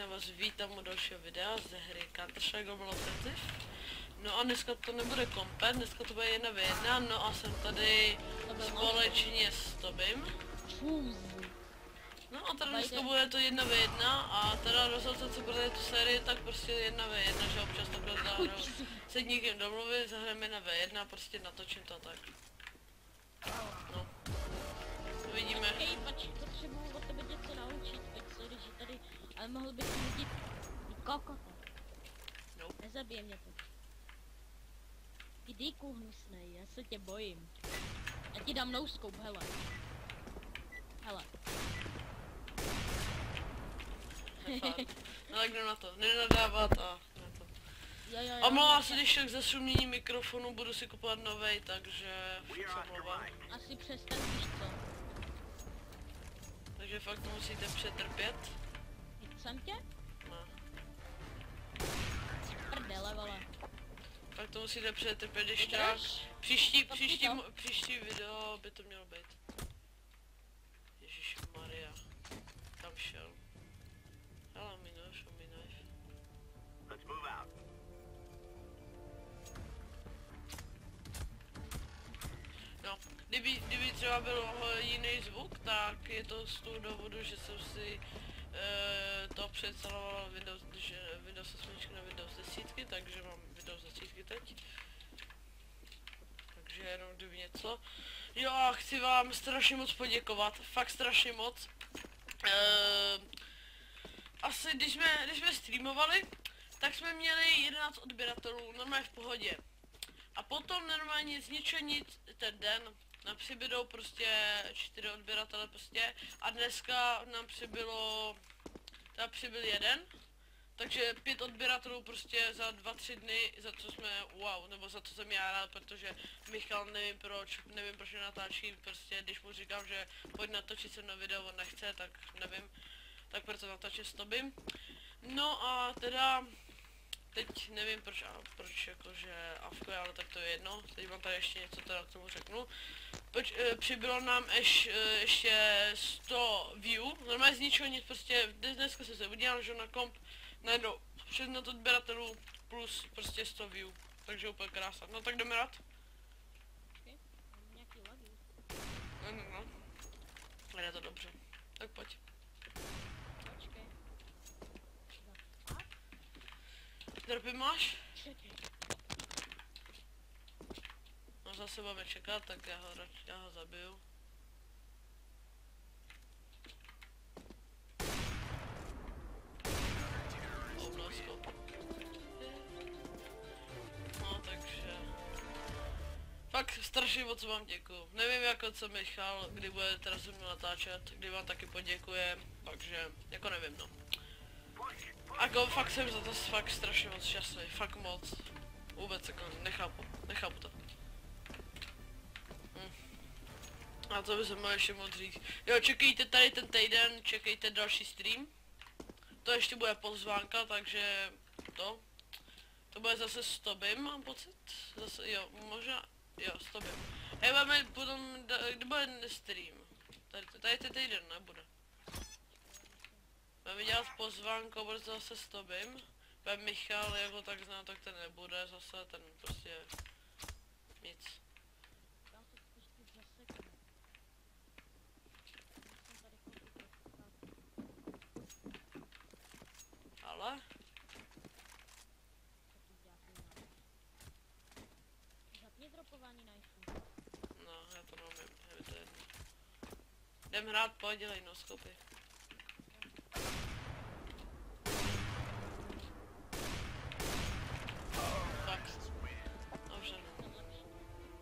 já vás vítám u dalšího videa ze hry Counter-Strike Global Offensive. No a dneska to nebude kompet, dneska to bude 1v1, no a jsem tady společně s Tobym. No a tady dneska bude to 1v1 a teda rozhodce, co bude tu sérii, tak prostě 1v1, že občas takhle zahraju. Se někým domluvit, zahrajeme 1v1 a prostě natočím to tak. No. Uvidíme. Hej, potřebuji od tebe něco naučit, tak sorry, že tady, ale mohl bych nudit kokota. No. Nezabije mě to. Ty dýku hnusnej, já se tě bojím. Já ti dám no-scope, hele. Hele. No tak jdem na to, nenadávat a na to. Jo. Omlouvám se, když tak za šumění mikrofonu budu si kupovat novej, takže fakt se omlouvám. Asi přestaň, víš co. Takže fakt to musíte přetrpět. Jsem tě? No. Prdele, vole. Fakt to musíte přetrpět, když Vydrž? tak příští video by to mělo být. Ježišmarja. Tam šel. Hele, minus. Let's move out. No, kdyby třeba byl jiný zvuk, tak je to z toho důvodu, že jsem si to představoval Windows 8 na Windows 10, takže mám Windows 10 teď. Takže jenom kdyby něco. Jo a chci vám strašně moc poděkovat, fakt strašně moc. Asi když jsme streamovali, tak jsme měli 11 odběratelů, normálně v pohodě. A potom normálně z ničeho nic ten den nám přibydou prostě 4 odběratele prostě a dneska nám přibyl jeden. Takže 5 odběratelů prostě za 2-3 dny, za co jsme wow, nebo za co jsem já rád, protože Michal nevím proč nenatáčí, prostě když mu říkám, že pojď natočit se na video, on nechce, tak nevím, tak proto natáčím s Tobym. No a teda teď nevím proč jakože avko, ale tak to je jedno, teď mám tady ještě něco teda k tomu řeknu. Přibylo nám ještě 100 view, normálně z ničeho nic, prostě dneska jsem se udělal, že na komp najednou 16 odběratelů plus prostě 100 view, takže úplně krása. No tak jdeme rád. Nějaký lagy. No. Ale je to dobře, tak pojď. Počkej. Drpy máš? Čekej. No zase máme čekat, tak já ho zabiju. No takže... Fakt strašně moc vám děkuju. Nevím jako co Michal, kdy bude teda se mnou natáčet, kdy vám taky poděkuje, takže jako nevím no. Jako fakt jsem za to fakt strašně moc šťastný, fakt moc. Vůbec jako nechápu to. A co by se mohlo ještě moc říct. Jo, čekejte tady ten týden, čekejte další stream. To ještě bude pozvánka, takže to bude zase s Tobym, mám pocit. Zase, jo, možná, jo, s Tobym. Hej, máme potom, kdy bude stream? Tady ten týden nebude. Máme dělat pozvánku, bude zase s Tobym. Bude Michal, jako tak zná, tak ten nebude zase, ten prostě nic. Ale? Zapni dropování na iPhone. No, já to neumím, je to jedno. Jdem hrát, pojď, dělej noskopy. Fakt. Dobře.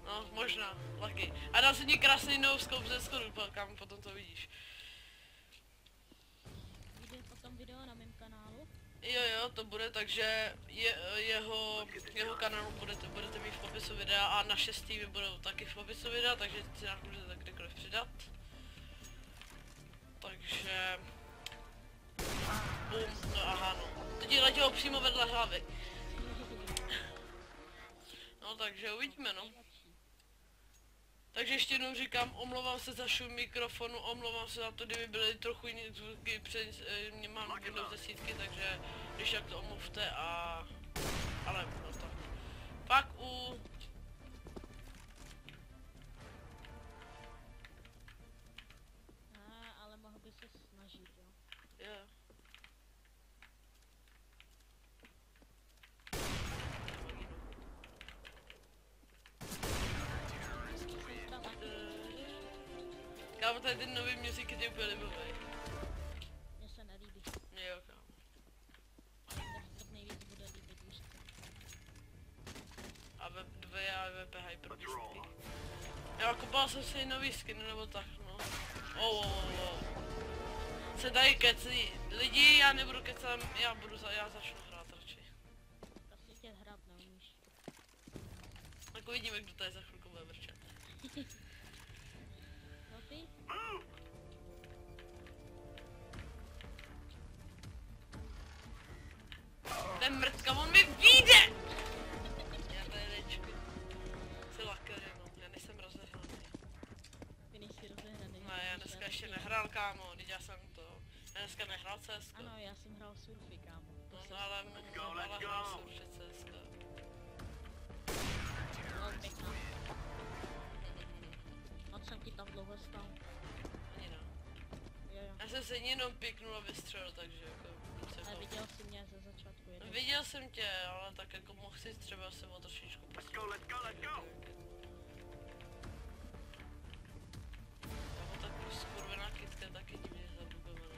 No, možná, lucky. A dal si ti krásný noskop ze schodu, kam potom to vidíš. Vyjde potom video na mém kanálu. Jo, to bude, takže jeho kanálu budete mít v popisu videa a naše streamy budou taky v popisu videa, takže si nás můžete kdykoliv přidat. Takže... Bum, no aha no. To ti letělo přímo vedle hlavy. No takže uvidíme no. Takže ještě jednou říkám, omlouvám se za šum mikrofonu, omlouvám se za to, kdyby byly trochu jiné zvuky, mě mám Windows 10, takže když tak to omluvte ale no tak. Pak Ale mohl by se snažit, jo. je. Kámo, tady ten nový music je úplně libovej. Mně se nelíbí. Jo, kámo. Tak to nejvíc bude líbit, víš co. A web 2 a VP Hyper výsky. Já kopal jsem si nový skin nebo tak, no. Se tady keci. Lidi, já nebudu kecat, já začnu hrát radši. Prostě tě hrát neumíš. Tak uvidíme, kdo tady za chvilku bude vrčet. No ty? Ten mrtka, on mi vyjde! Já BDčku. Jsi laker jenom, já nejsem rozehraný. Ty nejsi rozehraný. Ne, já dneska ještě nehrál, kámo, teď já jsem to. Já dneska nehrál CS. Ano, já jsem hrál surfy, kámo. No, ale hrál jsem už CS. No, pěkná. Moc jsem ti tam dlouho stál. Ani ne. Jo. Já jsem se jenom piknul a vystřelil, takže jako nic se Ale to... viděl jsi mě ze začátku jednou. Viděl jsem tě, ale tak jako mohl si třeba se o trošičku Let's go, let's go, let's go! Kámo, tak skurvená kytka je taky divně zabugovaná.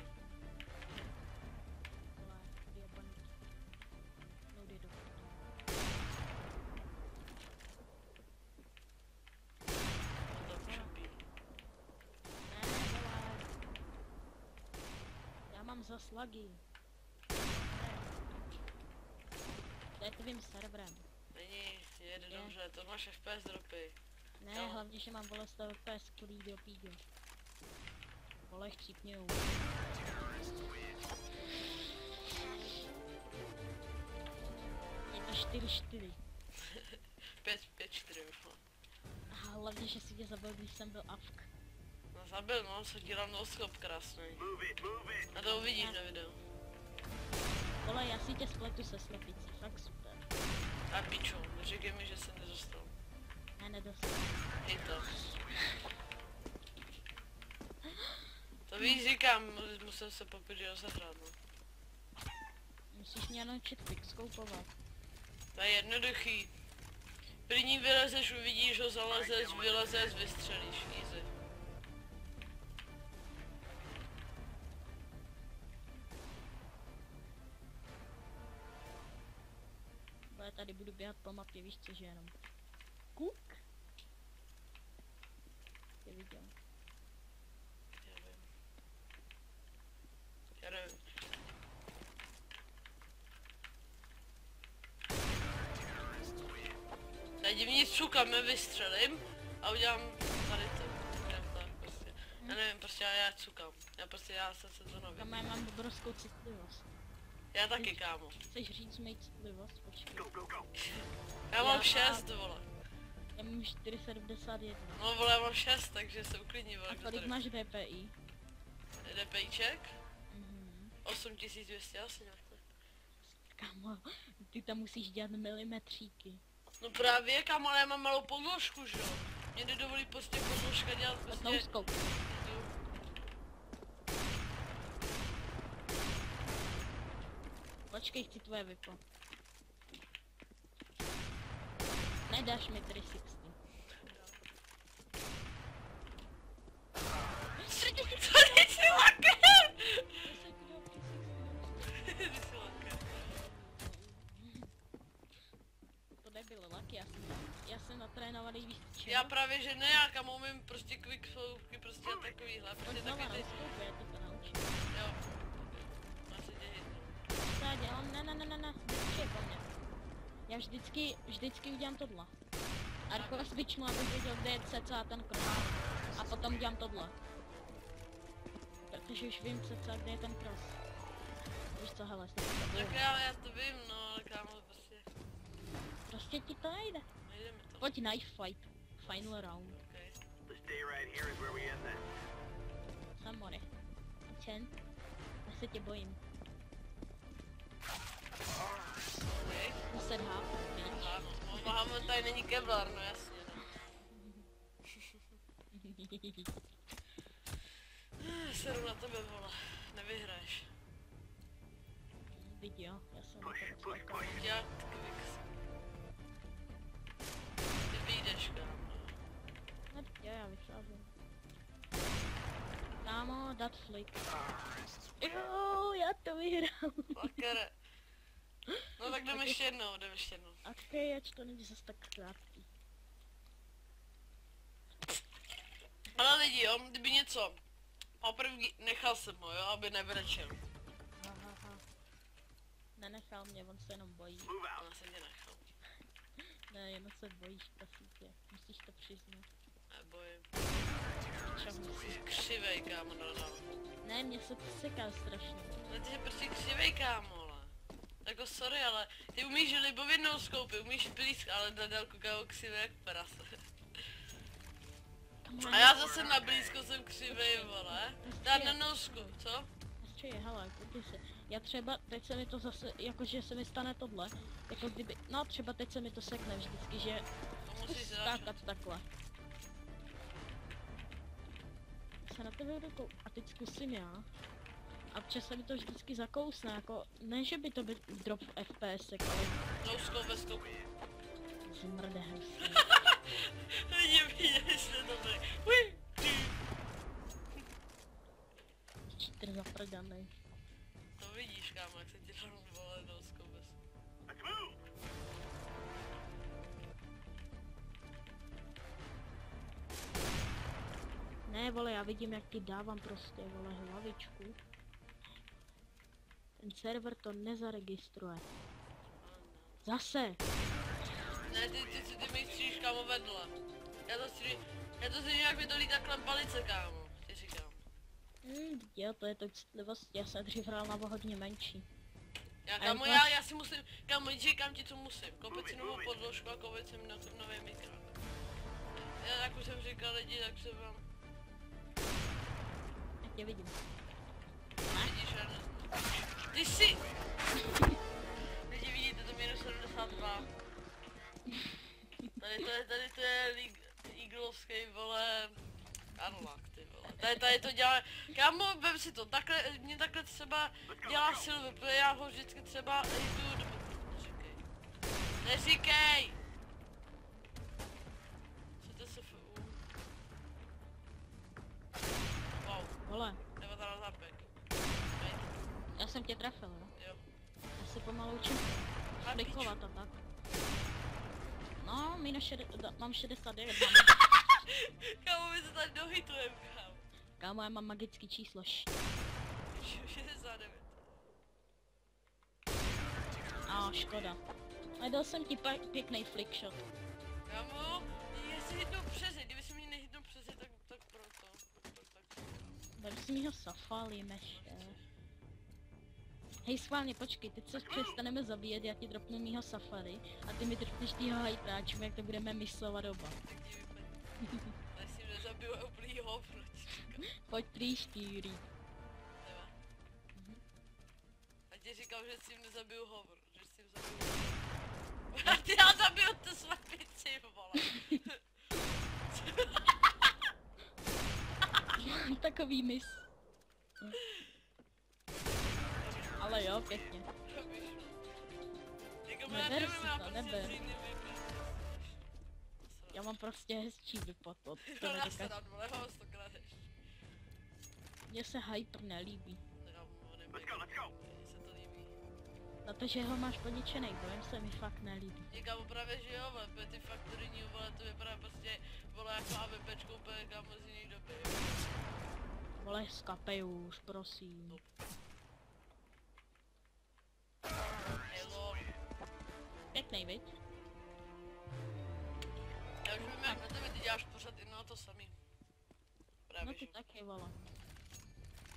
Vole, vyjebaný. No jde do To tam šapí. Ne, vole. Já mám zas lagy. To je tvým serverem. Není, jede Je. dobře, to máš FPS dropy. Ne, Jo. hlavně, že mám vole 100 FPS, klídio, pídio. Vole, chcípňujou. Je to 4-4. 5-4 vyšlo. A hlavně, že si tě zabil, když jsem byl avk. No zabil, no, co dělám noskop krásný. Move it, move it! A to uvidíš na videu. Vole, já si tě spletu se slepicí, fakt super. A piču, neříkej mi, že jsem nedostal. Ne, nedostal. I to. To víš, říkám, musel se poprvé rozehrát, no. Musíš mě naučit fixkoupovat. To je jednoduchý. První vylezeš, uvidíš ho, zalezeš, vylezeš, vystřelíš, easy. Bo já tady budu běhat po mapě, víš co, že jenom. Kuk? Tě viděl. Já vím. Já nevím. Já divně cukám, vystřelím a udělám tady to. Udělám tak prostě. Já nevím, prostě já cukám. Já jsem se to Tam nevím. já mám obrovskou citlivost. Já taky, kámo. Chceš říct moji citlivost? Počkej. Go, go, go! Já mám 6, vole. Já mám 471. No vole, já mám 6, takže se uklidni, vole. A kdo kolik tady- máš DPI? DPIček? Mhm. 8200 asi nějak. Kámo, ty tam musíš dělat milimetříky. No právě, kámo, ale já mám malou podložku, že jo. Mě nedovolí prostě podložka dělat prostě... Nouskou. Počkej, chci tvoje vypo. Nedáš mi 360. Co jsi lakem? Jsi lakem. To nebylo laky, já jsem natrénovaný víc čeho. Já právě, že ne, já kam umím prostě quickscope, prostě a takovýhle, Pojď prostě znova taky na ty... zkoupe, já ti to naučím. Jo. Má se dělat. Co já dělám? Ne, vždycky je po mně. Já vždycky udělám tohle. A rychle switchnu, abych věděl, kde je cca ten cross. A potom udělám tohle. Protože už vím cca, kde je ten cross. Víš co, hele, Tak já to vím, no, ale kámo, prostě prostě ti to nejde. nejde mi to. Pojď knife fight. Final round. Okay. stay right here is where we end this. Samore. Čen? Já se tě bojím. Okay. Usedhá. Máme tady není Kevlar, no jasně. No. Seru na tebe, vole. Nevyhraješ. Vidí jo, já jsem Push, na to push, počkal. push. Já taky vykys. Ty vyjdeš, kámo. No, já vycházím. Kámo, dat flick. Jo, já to vyhrám. Lakere. No tak jdeme ještě jednou, A ty, ať to není zase tak krátký. Ale lidi, jo, kdyby něco. Poprvé nechal jsem ho, jo, aby nebrečel. Aha. Nenechal mě, on se jenom bojí. Move out. Já jsem tě nechal. Ne, jenom se bojíš, prosím. Musíš to přiznat. Nebojím. Čemu? Jsi křivej, kámo, no. Ne, mě se to seká strašně. No ty jsi prostě křivej, kámo, ale. Jako sorry, ale ty umíš libovědnou skoupy, umíš blízk, ale na dálku kámo křivej jak prase. A já zase na blízko jsem křivej, vole. Dá na nosku, co? Ještě je, hele, koukej se. Já třeba, teď se mi to zase, jakože se mi stane tohle. Jako kdyby, no třeba teď se mi to sekne vždycky, že To musíš skákat začít. takhle. Se na tebe rukou a teď zkusím já. A občas se mi to vždycky zakousne, jako, ne že by to byl drop FPS, ale Nouskou vestu. zmrdehem. Lidi viděš, že to tady. Ui! Cheater zaprdanej. To vidíš, kámo, jak se ti dám vole nouskou vestu. Let's move. Ne, vole, já vidím, jak ti dávám prostě, vole, hlavičku. Ten server to nezaregistruje. Zase! Ne, ty mi střílíš, kámo, vedle. Já to si nějak mi to lítá kolem palice, kámo. Ti říkám. Jo, to je to citlivost, já jsem dřív hrál na hodně menší. Kámo, já si musím, kámo, říkám ti, co musím. Koupit si novou podložku a koupit si nový mikrofon. Já, jak už jsem říkal lidi, tak se vám, Já tě vidím. vidíš, já ne. Ty jsi... Lidi vidíte, to minus 72. Tady to je Eaglovský, vole, Arlak, ty vole. Tady to dělá, kámo, vem si to, takhle, mě takhle třeba dělá Silver, protože já ho vždycky třeba hitu, neříkej. Neříkej! Co to se Wow, Vole, 19 zápek. já jsem tě trefil, jo. Jo. Já se pomalu učím flikovat a tak. No, mám 69, mám. Kámo, my se tady dohitujeme, kámo. Kámo, já mám magický číslo. 69. Škoda. A dal jsem ti pěkný flickshot. Kámo, jestli hitnou přes je, kdyby se mě nehytnou přes je, tak proto. Dal si mi ho safali, meše. Hej, schválně, počkej, teď se přestaneme zabíjet, já ti dropnu mýho safari a ty mi dropneš týho hajtráčů, jak to budeme myslovat oba. Tak ti vypadne. Já si nezabiju úplný hovno, ti říkám. Pojď příští. Neba. A ti říkám, že si nezabiju hovno, že si zabiju hovno. A ty já zabiju tu slepici, vole. Takový mis. Ale jo, pěkně. Neber si to, neber. Já mám prostě hezčí vypad, to To nedokážu. nasrad, vole, ho 100krát ještě. Mně se hyper nelíbí. Let's go, let's go. Mně se to líbí. Na to, že ho máš poničený, bojem se mi fakt nelíbí. Kámo, právě že jo, vole, ty faktorini, vole, to vypadá prostě, vole, jako AVPčkou, úplně, kámo, z jiných doby. Vole, skapej už, prosím. Hello. Pěkný, viď? Já už vím, jak na tebe ty děláš pořád i na to samý. Právě, No že ty jo. taky, vole.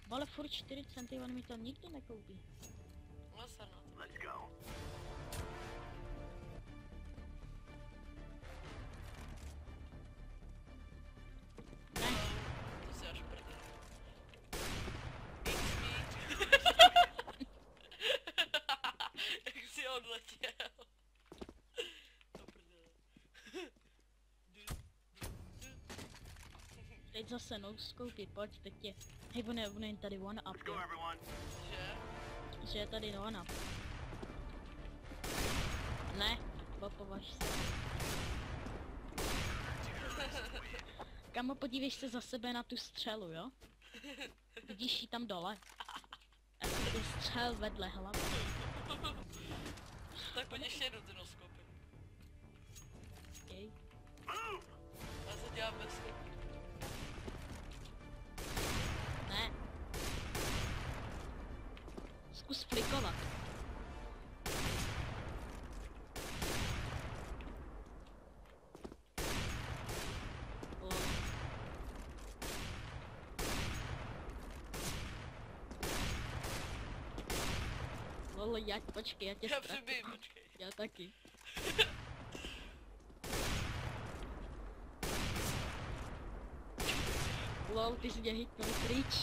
Vole, furt 4 centy, on mi to nikdy nekoupí. No se na to. Let's go. zase noskoupit, pojď, teď je. Hej, on je tady one up, Let's go, jo. everyone. Že? Že je tady one up. Ne, považ se. Kamo, podívej se za sebe na tu střelu, jo? Vidíš ji tam dole? A ty střel vedle hlavy. Tak pojď ještě jednou ty noskopy. Okay. Move! Já se dělám bez skoku. Ne. Zkus flikovat. Lol. Lol, počkej, já tě Já ztratím. přibijím, počkej. Já taky. Lol, ty jsi mě hitnul pryč.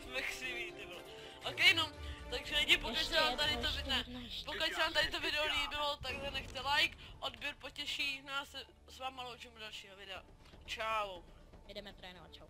Jsme křiví, ty vole. Ok, no, takže lidi, pokud Ještě se vám jedno, tady to ještě ne, jedno, ještě. pokud se vám tady to video líbilo, tak nechte like, odběr potěší nás, s váma loučím do dalšího videa. Čau. Jdeme trénovat, čau.